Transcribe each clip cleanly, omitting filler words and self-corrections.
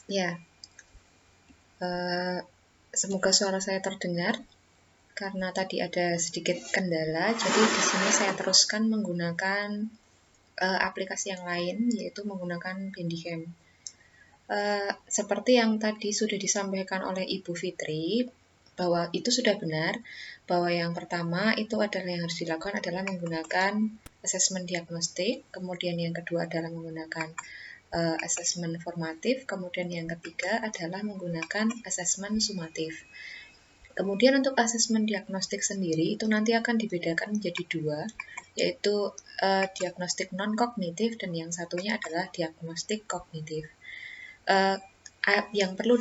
Ya, semoga suara saya terdengar. Karena tadi ada sedikit kendala, jadi di sini saya teruskan menggunakan aplikasi yang lain, yaitu menggunakan Handycam. Seperti yang tadi sudah disampaikan oleh Ibu Fitri, bahwa itu sudah benar, bahwa yang pertama itu adalah yang harus dilakukan adalah menggunakan asesmen diagnostik, kemudian yang kedua adalah menggunakan asesmen formatif, kemudian yang ketiga adalah menggunakan asesmen sumatif. Kemudian untuk asesmen diagnostik sendiri itu nanti akan dibedakan menjadi dua, yaitu diagnostik non-kognitif dan yang satunya adalah diagnostik kognitif. Yang perlu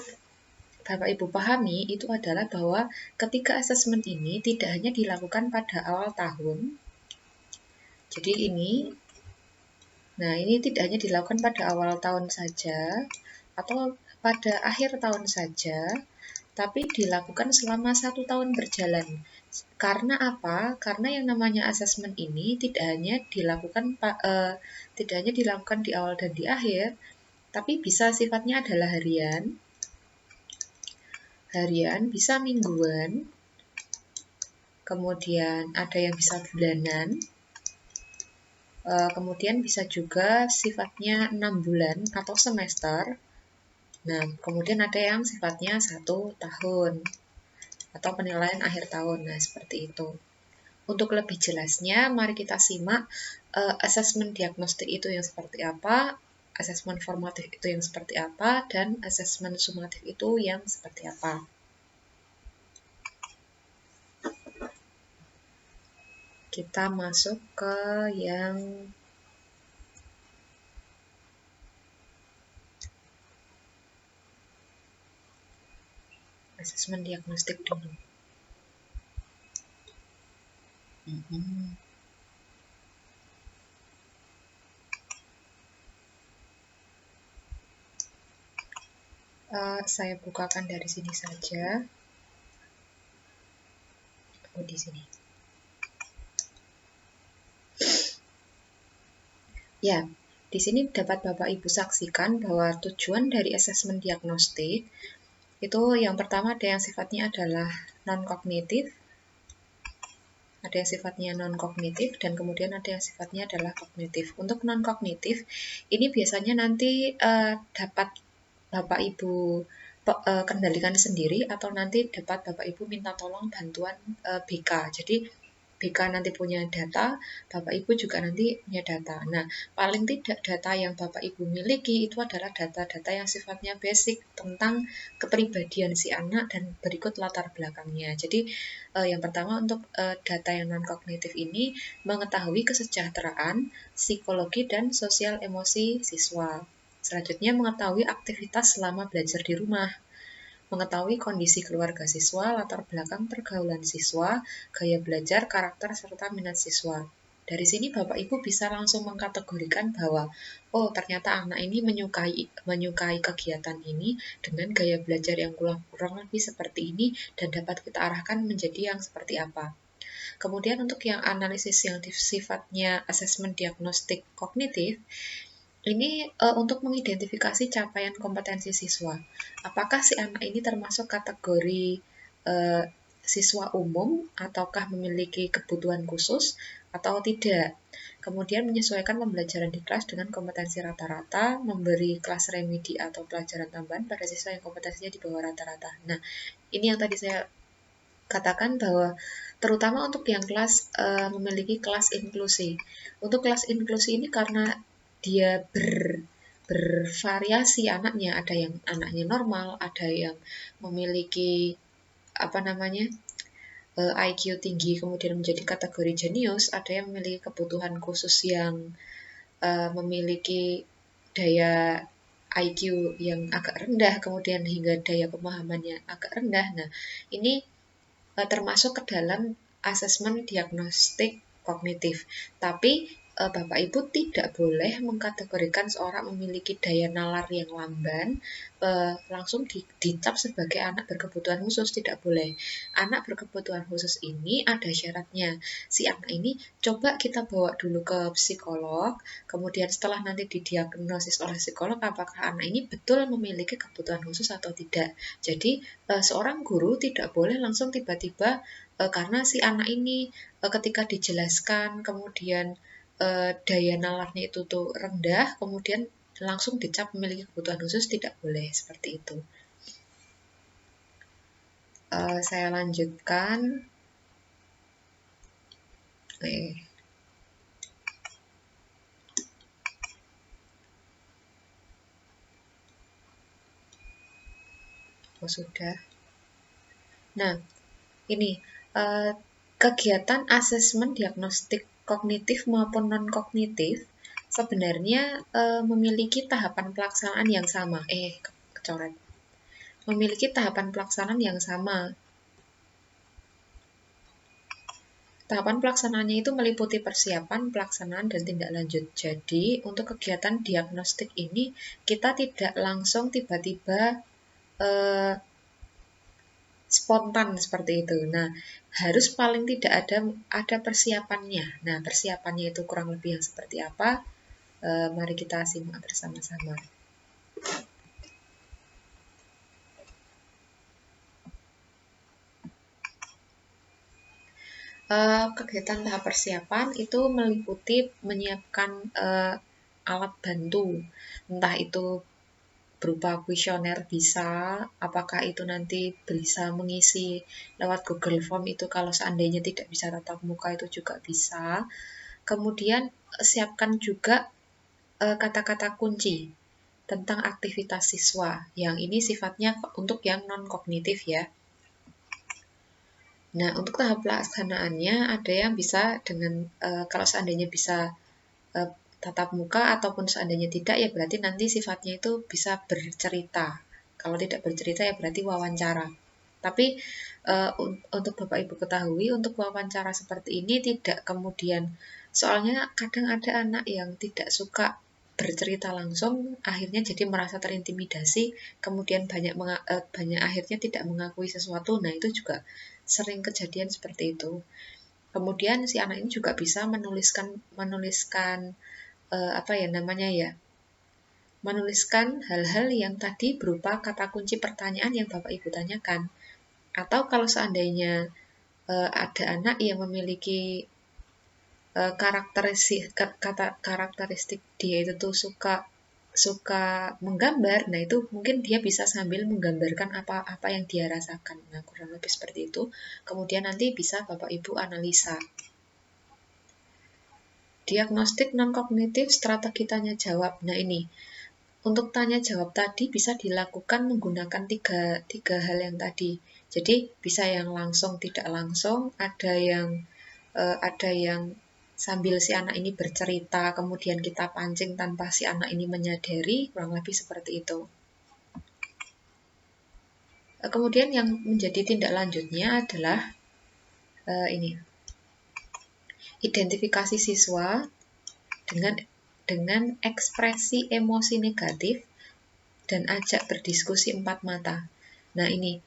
Bapak Ibu pahami itu adalah bahwa ketika asesmen ini tidak hanya dilakukan pada awal tahun, jadi ini tidak hanya dilakukan pada awal tahun saja atau pada akhir tahun saja, tapi dilakukan selama 1 tahun berjalan. Karena apa? Karena yang namanya asesmen ini tidak hanya dilakukan di awal dan di akhir, tapi bisa sifatnya adalah harian bisa mingguan, kemudian ada yang bisa bulanan, kemudian bisa juga sifatnya 6 bulan atau semester. Nah, kemudian ada yang sifatnya 1 tahun atau penilaian akhir tahun. Nah, seperti itu. Untuk lebih jelasnya, mari kita simak asesmen diagnostik itu yang seperti apa, asesmen formatif itu yang seperti apa, dan asesmen sumatif itu yang seperti apa. Kita masuk ke yang asesmen diagnostik dulu. Saya bukakan dari sini saja. Oh, di sini. Ya, di sini dapat Bapak Ibu saksikan bahwa tujuan dari asesmen diagnostik itu yang pertama ada yang sifatnya adalah non-kognitif, ada yang sifatnya non-kognitif, dan kemudian ada yang sifatnya adalah kognitif. Untuk non-kognitif, ini biasanya nanti dapat Bapak Ibu kendalikan sendiri atau nanti dapat Bapak Ibu minta tolong bantuan BK. Jadi BK nanti punya data, Bapak Ibu juga nanti punya data. Nah, paling tidak data yang Bapak Ibu miliki itu adalah data-data yang sifatnya basic tentang kepribadian si anak dan berikut latar belakangnya. Jadi, yang pertama untuk data yang non-kognitif ini mengetahui kesejahteraan, psikologi, dan sosial emosi siswa. Selanjutnya, mengetahui aktivitas selama belajar di rumah, mengetahui kondisi keluarga siswa, latar belakang pergaulan siswa, gaya belajar, karakter, serta minat siswa. Dari sini Bapak Ibu bisa langsung mengkategorikan bahwa, oh ternyata anak ini menyukai kegiatan ini dengan gaya belajar yang kurang lebih seperti ini dan dapat kita arahkan menjadi yang seperti apa. Kemudian untuk yang analisis yang sifatnya asesmen diagnostik kognitif, ini untuk mengidentifikasi capaian kompetensi siswa. Apakah si anak ini termasuk kategori siswa umum ataukah memiliki kebutuhan khusus atau tidak. Kemudian menyesuaikan pembelajaran di kelas dengan kompetensi rata-rata, memberi kelas remedi atau pelajaran tambahan pada siswa yang kompetensinya di bawah rata-rata. Nah, ini yang tadi saya katakan bahwa terutama untuk yang kelas memiliki kelas inklusi. Untuk kelas inklusi ini karena dia bervariasi anaknya, ada yang anaknya normal, ada yang memiliki IQ tinggi kemudian menjadi kategori jenius, ada yang memiliki kebutuhan khusus yang memiliki daya IQ yang agak rendah kemudian hingga daya pemahamannya agak rendah. Nah, ini termasuk ke dalam asesmen diagnostik kognitif. Tapi Bapak Ibu tidak boleh mengkategorikan seorang memiliki daya nalar yang lamban langsung dicap sebagai anak berkebutuhan khusus, tidak boleh. Anak berkebutuhan khusus ini ada syaratnya. Si anak ini coba kita bawa dulu ke psikolog, kemudian setelah nanti didiagnosis oleh psikolog apakah anak ini betul memiliki kebutuhan khusus atau tidak. Jadi seorang guru tidak boleh langsung tiba-tiba karena si anak ini ketika dijelaskan kemudian daya nalarnya itu tuh rendah, kemudian langsung dicap memiliki kebutuhan khusus, tidak boleh seperti itu. Saya lanjutkan. Oh sudah. Nah, ini kegiatan asesmen diagnostik kognitif maupun non-kognitif sebenarnya memiliki tahapan pelaksanaan yang sama. Kecoret. Memiliki tahapan pelaksanaan yang sama. Tahapan pelaksanaannya itu meliputi persiapan, pelaksanaan, dan tindak lanjut. Jadi, untuk kegiatan diagnostik ini, kita tidak langsung tiba-tiba spontan seperti itu. Nah, harus paling tidak ada persiapannya. Nah, persiapannya itu kurang lebih yang seperti apa? Mari kita simak bersama-sama. Kegiatan tahap persiapan itu meliputi menyiapkan alat bantu, entah itu berupa kuesioner bisa, apakah itu nanti bisa mengisi lewat Google Form itu kalau seandainya tidak bisa tatap muka itu juga bisa. Kemudian siapkan juga kata-kata kunci tentang aktivitas siswa, yang ini sifatnya untuk yang non-kognitif ya. Nah, untuk tahap pelaksanaannya ada yang bisa dengan kalau seandainya bisa tatap muka ataupun seandainya tidak ya berarti nanti sifatnya itu bisa bercerita. Kalau tidak bercerita ya berarti wawancara. Tapi untuk Bapak Ibu ketahui untuk wawancara seperti ini tidak kemudian soalnya kadang ada anak yang tidak suka bercerita langsung akhirnya jadi merasa terintimidasi kemudian banyak akhirnya tidak mengakui sesuatu. Nah, itu juga sering kejadian seperti itu. Kemudian si anak ini juga bisa menuliskan apa ya namanya ya, menuliskan hal-hal yang tadi berupa kata kunci pertanyaan yang Bapak Ibu tanyakan. Atau kalau seandainya ada anak yang memiliki karakteristik dia itu tuh suka menggambar, nah itu mungkin dia bisa sambil menggambarkan apa yang dia rasakan. Nah, kurang lebih seperti itu. Kemudian nanti bisa Bapak Ibu analisa. Diagnostik non-kognitif strategi tanya jawab. Nah, ini untuk tanya jawab tadi bisa dilakukan menggunakan tiga hal yang tadi. Jadi bisa yang langsung tidak langsung, ada yang sambil si anak ini bercerita, kemudian kita pancing tanpa si anak ini menyadari, kurang lebih seperti itu. Kemudian yang menjadi tindak lanjutnya adalah ini, identifikasi siswa dengan ekspresi emosi negatif dan ajak berdiskusi empat mata. Nah, ini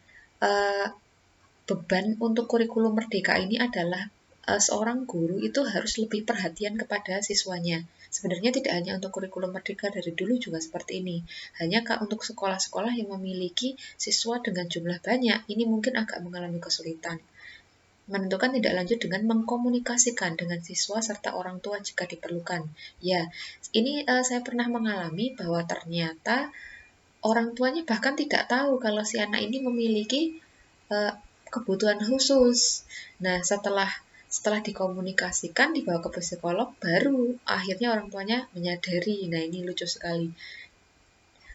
beban untuk kurikulum merdeka ini adalah seorang guru itu harus lebih perhatian kepada siswanya. Sebenarnya tidak hanya untuk kurikulum merdeka, dari dulu juga seperti ini. Hanya untuk sekolah-sekolah yang memiliki siswa dengan jumlah banyak, ini mungkin agak mengalami kesulitan. Menentukan tindak lanjut dengan mengkomunikasikan dengan siswa serta orang tua jika diperlukan. Ya, ini saya pernah mengalami bahwa ternyata orang tuanya bahkan tidak tahu kalau si anak ini memiliki kebutuhan khusus. Nah, setelah dikomunikasikan dibawa ke psikolog, baru akhirnya orang tuanya menyadari. Nah, ini lucu sekali.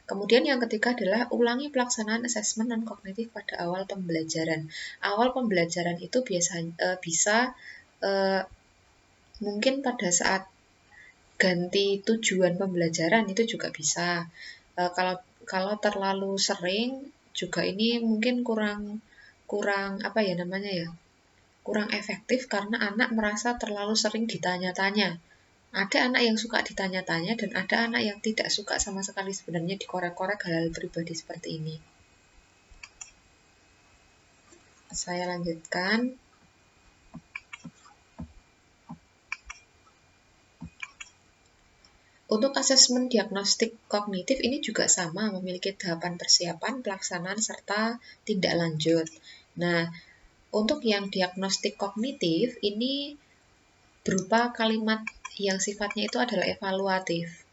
Kemudian yang ketiga adalah ulangi pelaksanaan asesmen non-kognitif pada awal pembelajaran. Awal pembelajaran itu bisa mungkin pada saat ganti tujuan pembelajaran itu juga bisa. Kalau terlalu sering juga ini mungkin kurang apa ya namanya ya, kurang efektif karena anak merasa terlalu sering ditanya-tanya. Ada anak yang suka ditanya-tanya dan ada anak yang tidak suka sama sekali sebenarnya dikorek-korek hal-hal pribadi seperti ini. Saya lanjutkan. Untuk asesmen diagnostik kognitif ini juga sama, memiliki tahapan persiapan, pelaksanaan, serta tindak lanjut. Nah, untuk yang diagnostik kognitif ini berupa kalimat yang sifatnya itu adalah evaluatif.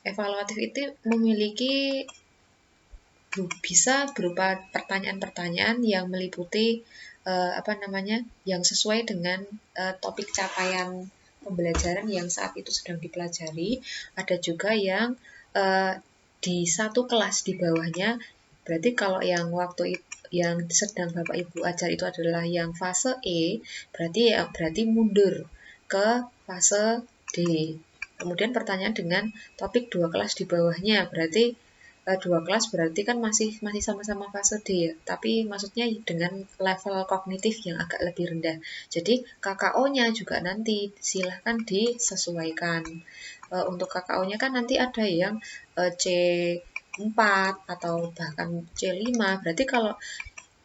Evaluatif itu memiliki bisa berupa pertanyaan-pertanyaan yang meliputi yang sesuai dengan topik capaian pembelajaran yang saat itu sedang dipelajari. Ada juga yang di satu kelas di bawahnya. Berarti kalau yang waktu yang sedang Bapak Ibu ajar itu adalah yang fase E, berarti mundur ke fase D. Kemudian pertanyaan dengan topik 2 kelas di bawahnya, berarti 2 kelas berarti kan masih sama-sama fase D ya, tapi maksudnya dengan level kognitif yang agak lebih rendah. Jadi KKO-nya juga nanti silahkan disesuaikan. Untuk KKO-nya kan nanti ada yang C4 atau bahkan C5. Berarti kalau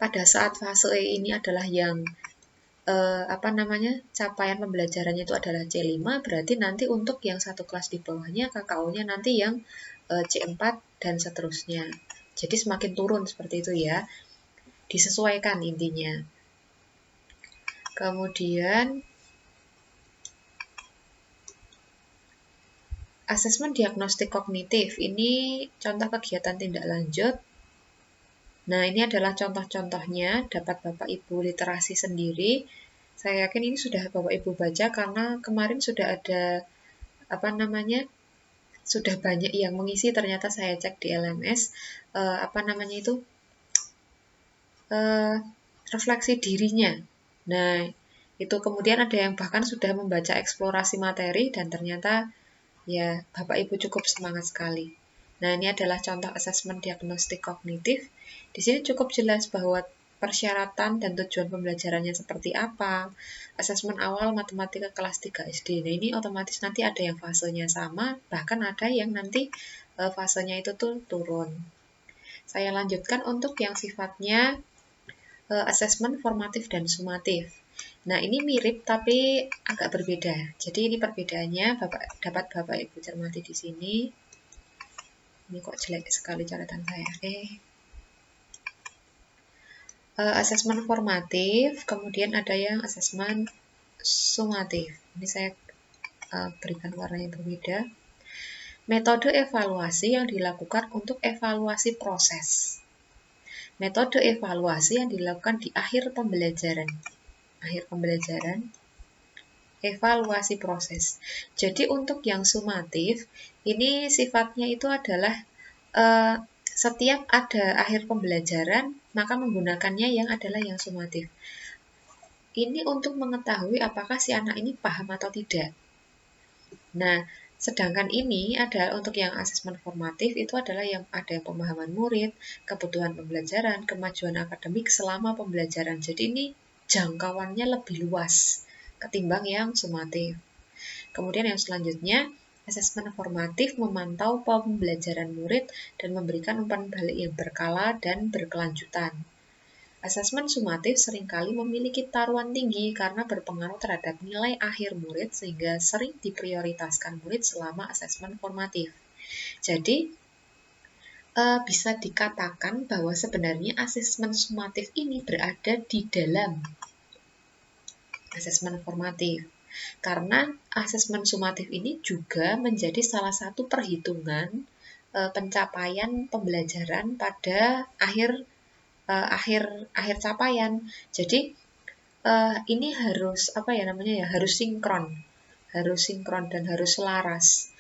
pada saat fase E ini adalah yang capaian pembelajarannya itu adalah C5, berarti nanti untuk yang satu kelas di bawahnya KKO-nya nanti yang C4 dan seterusnya. Jadi semakin turun seperti itu ya. Disesuaikan intinya. Kemudian asesmen diagnostik kognitif ini contoh kegiatan tindak lanjut. Nah, ini adalah contoh-contohnya, dapat Bapak Ibu literasi sendiri. Saya yakin ini sudah Bapak Ibu baca karena kemarin sudah ada sudah banyak yang mengisi, ternyata saya cek di LMS refleksi dirinya. Nah, itu kemudian ada yang bahkan sudah membaca eksplorasi materi dan ternyata ya Bapak Ibu cukup semangat sekali. Nah, ini adalah contoh asesmen diagnostik kognitif. Di sini cukup jelas bahwa persyaratan dan tujuan pembelajarannya seperti apa. Asesmen awal matematika kelas 3 SD. Nah, ini otomatis nanti ada yang fasenya sama, bahkan ada yang nanti fasenya itu tuh turun. Saya lanjutkan untuk yang sifatnya asesmen formatif dan sumatif. Nah, ini mirip tapi agak berbeda. Jadi ini perbedaannya dapat Bapak Ibu cermati di sini. Ini kok jelek sekali catatan saya. Asesmen formatif, kemudian ada yang asesmen sumatif. Ini saya berikan warna yang berbeda. Metode evaluasi yang dilakukan untuk evaluasi proses. Metode evaluasi yang dilakukan di akhir pembelajaran. Evaluasi proses. Jadi untuk yang sumatif, ini sifatnya itu adalah setiap ada akhir pembelajaran, maka menggunakannya yang adalah yang sumatif. Ini untuk mengetahui apakah si anak ini paham atau tidak. Nah, sedangkan ini adalah untuk yang asesmen formatif, itu adalah yang ada pemahaman murid, kebutuhan pembelajaran, kemajuan akademik selama pembelajaran. Jadi ini jangkauannya lebih luas ketimbang yang sumatif. Kemudian yang selanjutnya, asesmen formatif memantau pembelajaran murid dan memberikan umpan balik yang berkala dan berkelanjutan. Asesmen sumatif seringkali memiliki taruhan tinggi karena berpengaruh terhadap nilai akhir murid sehingga sering diprioritaskan murid selama asesmen formatif. Jadi, bisa dikatakan bahwa sebenarnya asesmen sumatif ini berada di dalam asesmen formatif. Karena asesmen sumatif ini juga menjadi salah satu perhitungan pencapaian pembelajaran pada akhir capaian. Jadi ini harus harus sinkron dan harus selaras.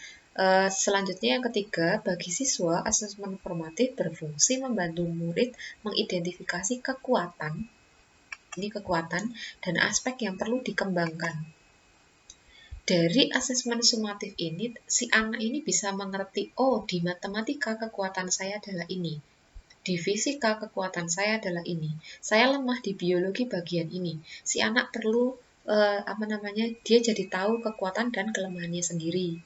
Selanjutnya yang ketiga, bagi siswa asesmen formatif berfungsi membantu murid mengidentifikasi kekuatan dan aspek yang perlu dikembangkan. Dari asesmen sumatif ini, si anak ini bisa mengerti, oh di matematika kekuatan saya adalah ini. Di fisika kekuatan saya adalah ini. Saya lemah di biologi bagian ini. Si anak perlu dia jadi tahu kekuatan dan kelemahannya sendiri.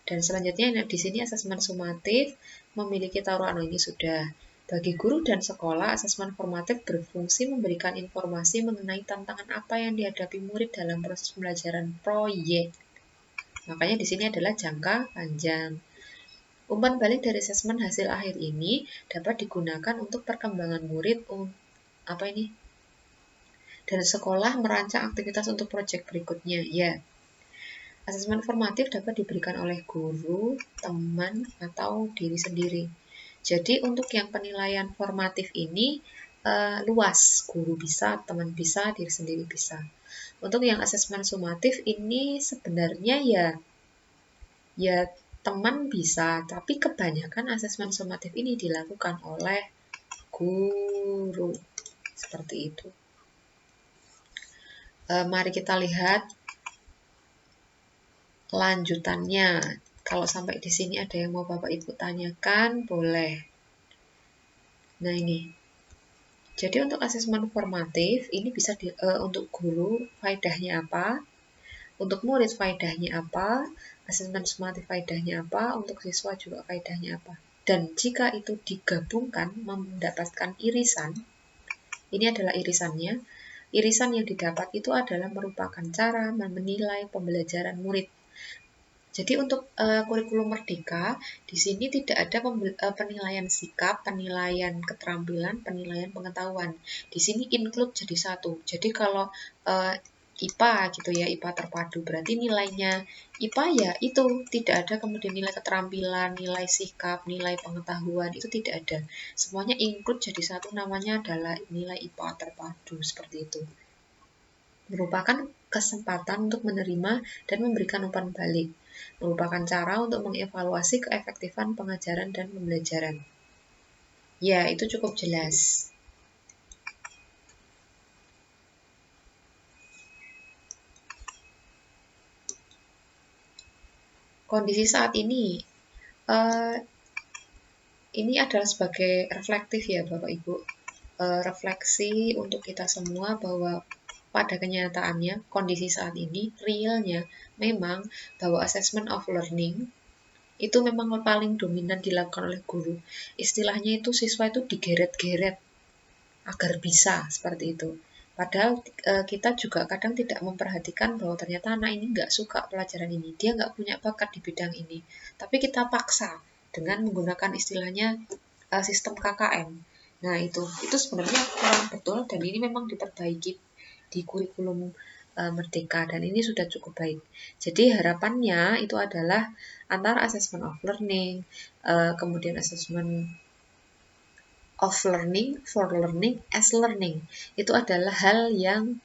Dan selanjutnya di sini asesmen sumatif memiliki taruhan ini sudah. Bagi guru dan sekolah, asesmen formatif berfungsi memberikan informasi mengenai tantangan apa yang dihadapi murid dalam proses pembelajaran proyek. Makanya di sini adalah jangka panjang. Umpan balik dari asesmen hasil akhir ini dapat digunakan untuk perkembangan murid dan sekolah merancang aktivitas untuk proyek berikutnya. Ya, asesmen formatif dapat diberikan oleh guru, teman, atau diri sendiri. Jadi untuk yang penilaian formatif ini luas, guru bisa, teman bisa, diri sendiri bisa. Untuk yang asesmen sumatif ini sebenarnya ya teman bisa, tapi kebanyakan asesmen sumatif ini dilakukan oleh guru. Seperti itu. Mari kita lihat lanjutannya. Kalau sampai di sini ada yang mau Bapak Ibu tanyakan, boleh. Nah ini. Jadi untuk asesmen formatif ini bisa untuk guru faedahnya apa? Untuk murid faedahnya apa? Asesmen sumatif faedahnya apa? Untuk siswa juga faedahnya apa? Dan jika itu digabungkan mendapatkan irisan, ini adalah irisannya. Irisan yang didapat itu adalah merupakan cara menilai pembelajaran murid. Jadi untuk kurikulum merdeka, di sini tidak ada penilaian sikap, penilaian keterampilan, penilaian pengetahuan. Di sini include jadi satu. Jadi kalau IPA gitu ya, IPA terpadu, berarti nilainya IPA ya itu, tidak ada kemudian nilai keterampilan, nilai sikap, nilai pengetahuan, itu tidak ada. Semuanya include jadi satu, namanya adalah nilai IPA terpadu, seperti itu. Merupakan kesempatan untuk menerima dan memberikan umpan balik. Merupakan cara untuk mengevaluasi keefektifan pengajaran dan pembelajaran. Ya, itu cukup jelas. Kondisi saat ini adalah sebagai reflektif ya Bapak Ibu. Refleksi untuk kita semua bahwa pada kenyataannya, kondisi saat ini, realnya, memang bahwa assessment of learning itu memang paling dominan dilakukan oleh guru. Istilahnya itu siswa itu digeret-geret agar bisa seperti itu. Padahal kita juga kadang tidak memperhatikan bahwa ternyata anak ini nggak suka pelajaran ini, dia nggak punya bakat di bidang ini. Tapi kita paksa dengan menggunakan istilahnya sistem KKM. Nah itu sebenarnya kurang betul dan ini memang diperbaiki di kurikulum Merdeka dan ini sudah cukup baik. Jadi harapannya itu adalah antara assessment of learning, kemudian assessment of learning, for learning, as learning. Itu adalah hal yang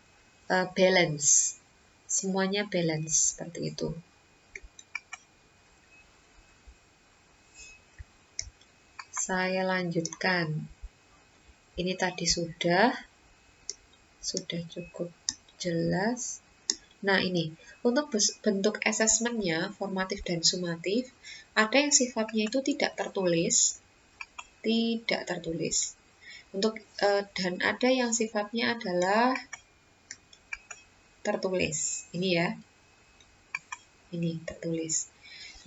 balance. Semuanya balance, seperti itu. Saya lanjutkan. Ini tadi sudah cukup jelas. Nah ini, untuk bentuk assessment-nya, formatif dan sumatif, ada yang sifatnya itu tidak tertulis, untuk dan ada yang sifatnya adalah tertulis. Ini ya, ini tertulis.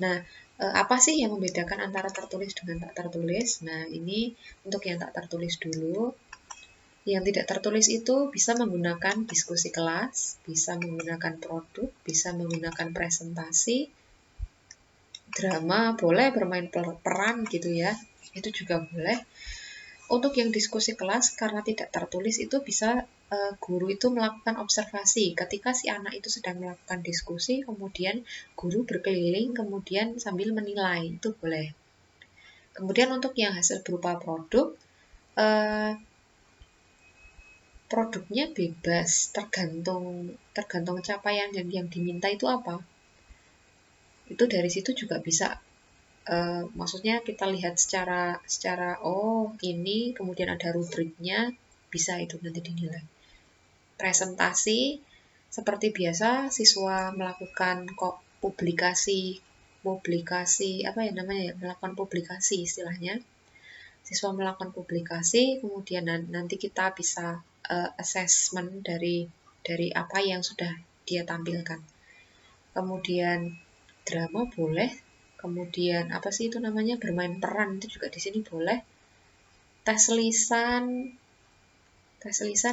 Nah, apa sih yang membedakan antara tertulis dengan tak tertulis? Nah, ini untuk yang tak tertulis dulu. Yang tidak tertulis itu bisa menggunakan diskusi kelas, bisa menggunakan produk, bisa menggunakan presentasi, drama, boleh bermain peran gitu ya, itu juga boleh. Untuk yang diskusi kelas, karena tidak tertulis itu bisa guru itu melakukan observasi. Ketika si anak itu sedang melakukan diskusi, kemudian guru berkeliling, kemudian sambil menilai, itu boleh. Kemudian untuk yang hasil berupa produk, produknya bebas, tergantung capaian dan yang diminta itu apa. Itu dari situ juga bisa, maksudnya kita lihat secara ini, kemudian ada rubriknya, bisa itu nanti dinilai. Presentasi, seperti biasa siswa melakukan publikasi, melakukan publikasi istilahnya. siswa melakukan publikasi, kemudian nanti kita bisa assessment dari apa yang sudah dia tampilkan. Kemudian drama boleh, kemudian apa sih itu namanya, bermain peran itu juga di sini boleh. Tes lisan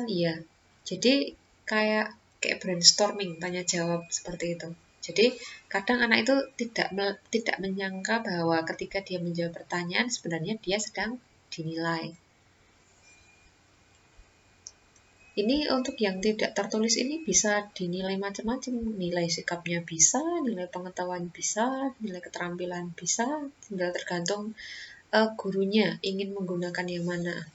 iya. Jadi kayak brainstorming, tanya jawab seperti itu. Jadi kadang anak itu tidak menyangka bahwa ketika dia menjawab pertanyaan sebenarnya dia sedang dinilai. Ini untuk yang tidak tertulis ini bisa dinilai macam-macam, nilai sikapnya bisa, nilai pengetahuan bisa, nilai keterampilan bisa, tinggal tergantung gurunya ingin menggunakan yang mana.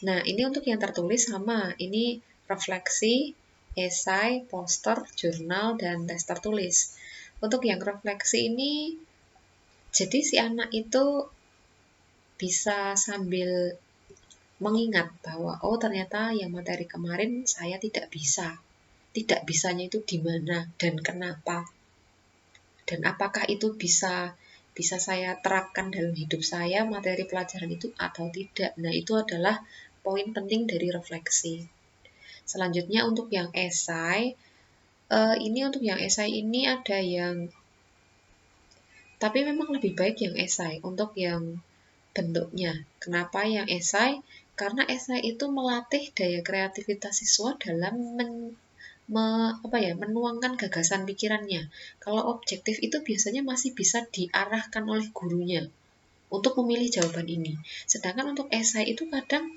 Nah, ini untuk yang tertulis sama, ini refleksi, esai, poster, jurnal, dan tes tertulis. Untuk yang refleksi ini, jadi si anak itu bisa sambil mengingat bahwa, oh ternyata yang materi kemarin saya tidak bisa. Tidak bisanya itu di mana dan kenapa. Dan apakah itu bisa saya terapkan dalam hidup saya, materi pelajaran itu atau tidak. Nah, itu adalah poin penting dari refleksi. Selanjutnya untuk yang esai, untuk yang esai ini ada yang, tapi memang lebih baik yang esai untuk yang bentuknya. Kenapa yang esai? Karena esai itu melatih daya kreativitas siswa dalam menuangkan gagasan pikirannya. Kalau objektif itu biasanya masih bisa diarahkan oleh gurunya untuk memilih jawaban ini. Sedangkan untuk esai itu kadang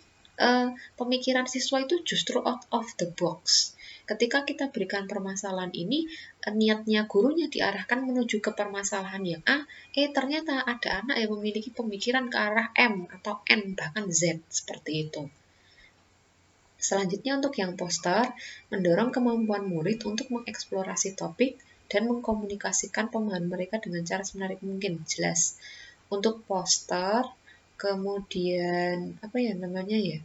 pemikiran siswa itu justru out of the box. Ketika kita berikan permasalahan ini, niatnya gurunya diarahkan menuju ke permasalahan yang A, ternyata ada anak yang memiliki pemikiran ke arah M atau N, bahkan Z, seperti itu. Selanjutnya untuk yang poster, mendorong kemampuan murid untuk mengeksplorasi topik dan mengkomunikasikan pemahaman mereka dengan cara semenarik mungkin. Jelas. Untuk poster, kemudian apa ya namanya ya?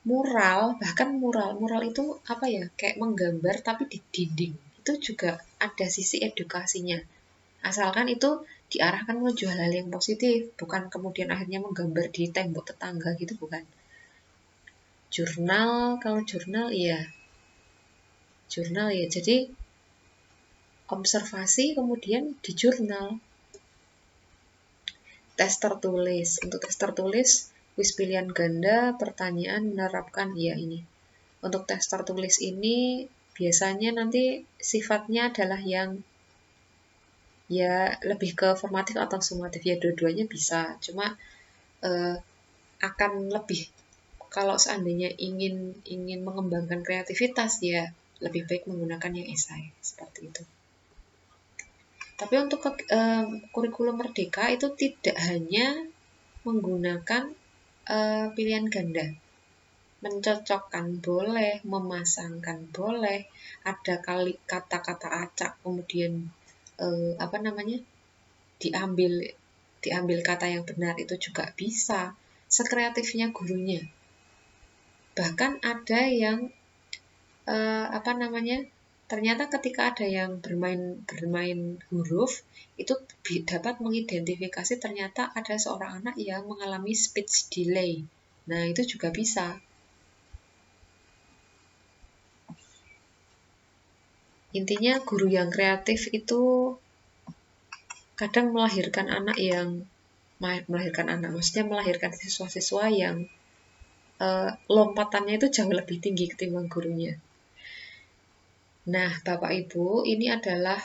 Mural, bahkan mural itu apa ya? Kayak menggambar tapi di dinding. Itu juga ada sisi edukasinya. Asalkan itu diarahkan menuju hal-hal yang positif, bukan kemudian akhirnya menggambar di tembok tetangga gitu, bukan. Jurnal, kalau jurnal ya. Jurnal ya. Jadi observasi kemudian di jurnal. Tes tertulis. Untuk tes tertulis, kuis pilihan ganda, pertanyaan, menerapkan, ya ini. Untuk tes tertulis ini biasanya nanti sifatnya adalah yang ya lebih ke formatif atau sumatif, ya dua-duanya bisa. Cuma akan lebih, kalau seandainya ingin mengembangkan kreativitas ya lebih baik menggunakan yang esai seperti itu. Tapi untuk kurikulum merdeka itu tidak hanya menggunakan pilihan ganda. Mencocokkan boleh, memasangkan boleh, ada kata-kata acak kemudian diambil kata yang benar itu juga bisa. Sekreatifnya gurunya. Bahkan ada yang ternyata ketika ada yang bermain huruf itu dapat mengidentifikasi ternyata ada seorang anak yang mengalami speech delay. Nah, itu juga bisa. Intinya guru yang kreatif itu kadang melahirkan melahirkan siswa-siswa yang lompatannya itu jauh lebih tinggi ketimbang gurunya. Nah, Bapak Ibu, ini adalah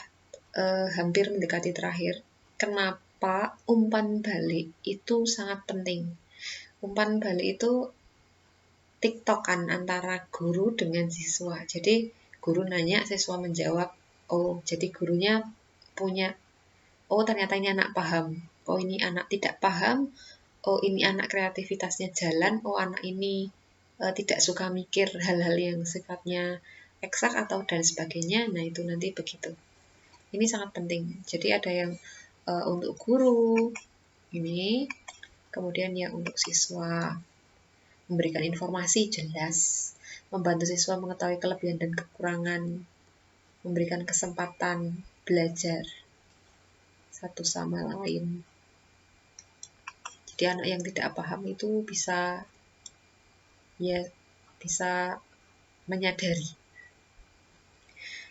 hampir mendekati terakhir. Kenapa umpan balik itu sangat penting? Umpan balik itu tiktokan antara guru dengan siswa. Jadi guru nanya, siswa menjawab. Oh, jadi gurunya punya, oh ternyata ini anak paham. Oh, ini anak tidak paham. Oh, ini anak kreativitasnya jalan. Oh, anak ini tidak suka mikir hal-hal yang sifatnya eksak atau dan sebagainya. Nah, itu nanti begitu. Ini sangat penting. Jadi ada yang untuk guru, ini, kemudian yang untuk siswa. Memberikan informasi jelas, membantu siswa mengetahui kelebihan dan kekurangan, memberikan kesempatan belajar satu sama lain. Jadi anak yang tidak paham itu bisa menyadari.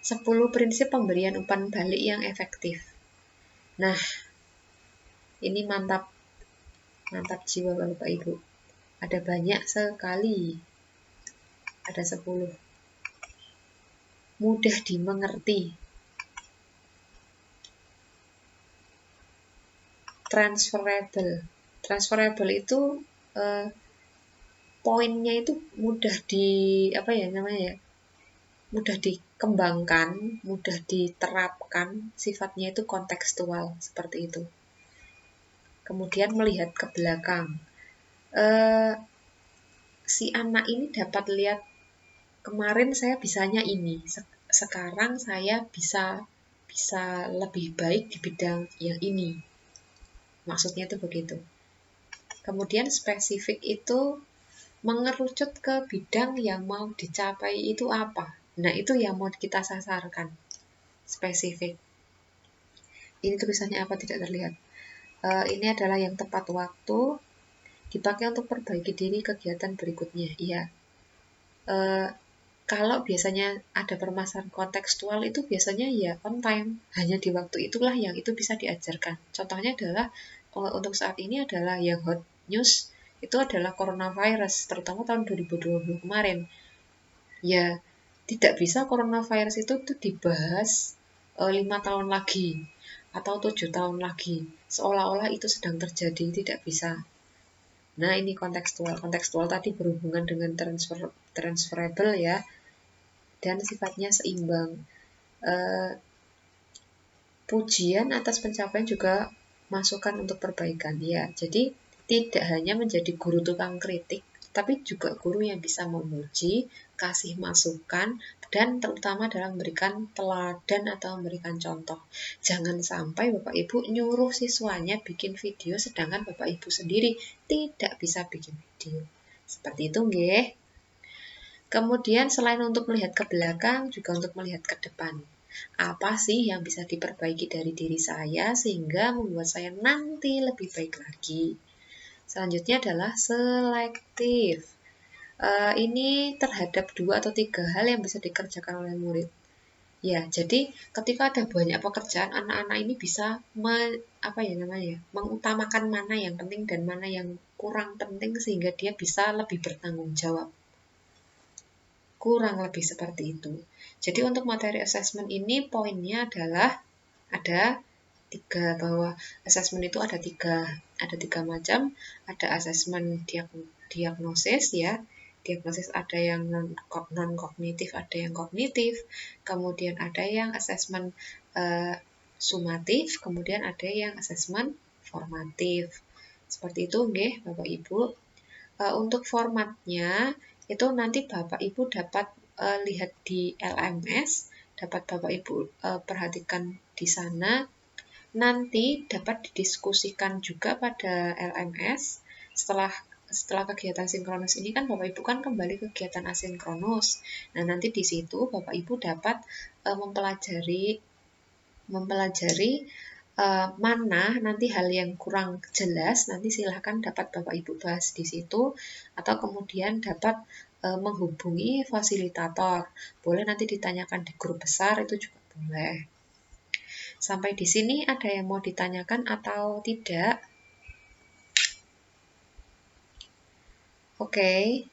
10 prinsip pemberian umpan balik yang efektif. Nah, ini mantap jiwa Bapak Ibu. Ada banyak sekali. Ada 10. Mudah dimengerti. Transferable. Transferable itu poinnya itu mudah mudah dikembangkan, mudah diterapkan, sifatnya itu kontekstual seperti itu. Kemudian melihat ke belakang. Si anak ini dapat lihat kemarin saya bisanya ini, sekarang saya bisa lebih baik di bidang yang ini. Maksudnya itu begitu. Kemudian spesifik itu mengerucut ke bidang yang mau dicapai itu apa. Nah, itu yang mau kita sasarkan. Spesifik. Ini tulisannya apa tidak terlihat. Ini adalah yang tepat waktu, dipakai untuk perbaiki diri kegiatan berikutnya. Iya. Kalau biasanya ada permasalahan kontekstual itu biasanya ya on time. Hanya di waktu itulah yang itu bisa diajarkan. Contohnya adalah untuk saat ini adalah yang hot news itu adalah coronavirus, terutama tahun 2020 kemarin. Ya, tidak bisa coronavirus itu dibahas 5 tahun lagi atau 7 tahun lagi. Seolah-olah itu sedang terjadi, tidak bisa. Nah, ini kontekstual. Kontekstual tadi berhubungan dengan transferable ya, dan sifatnya seimbang. Pujian atas pencapaian juga masukan untuk perbaikan ya. Jadi tidak hanya menjadi guru tukang kritik, tapi juga guru yang bisa memuji, kasih masukan, dan terutama dalam memberikan teladan atau memberikan contoh. Jangan sampai Bapak Ibu nyuruh siswanya bikin video, sedangkan Bapak Ibu sendiri tidak bisa bikin video. Seperti itu, nggih. Kemudian selain untuk melihat ke belakang, juga untuk melihat ke depan. Apa sih yang bisa diperbaiki dari diri saya sehingga membuat saya nanti lebih baik lagi. Selanjutnya adalah selektif. Ini terhadap 2 atau 3 hal yang bisa dikerjakan oleh murid. Ya, jadi ketika ada banyak pekerjaan, anak-anak ini bisa mengutamakan mana yang penting dan mana yang kurang penting sehingga dia bisa lebih bertanggung jawab. Kurang lebih seperti itu. Jadi untuk materi assessment ini poinnya adalah ada 3, bahwa assessment itu ada tiga macam. Ada assessment diagnosis ya. Diagnosis ada yang non kognitif, ada yang kognitif. Kemudian ada yang assessment sumatif, kemudian ada yang assessment formatif. Seperti itu nggih Bapak Ibu. Untuk formatnya itu nanti Bapak Ibu dapat lihat di LMS, dapat Bapak Ibu perhatikan di sana. Nanti dapat didiskusikan juga pada LMS setelah kegiatan sinkronus ini kan Bapak Ibu kan kembali ke kegiatan asinkronus. Nah, nanti di situ Bapak Ibu dapat mempelajari mana nanti hal yang kurang jelas, nanti silahkan dapat Bapak Ibu bahas di situ, atau kemudian dapat menghubungi fasilitator. Boleh nanti ditanyakan di grup besar, itu juga boleh. Sampai di sini ada yang mau ditanyakan atau tidak? Oke.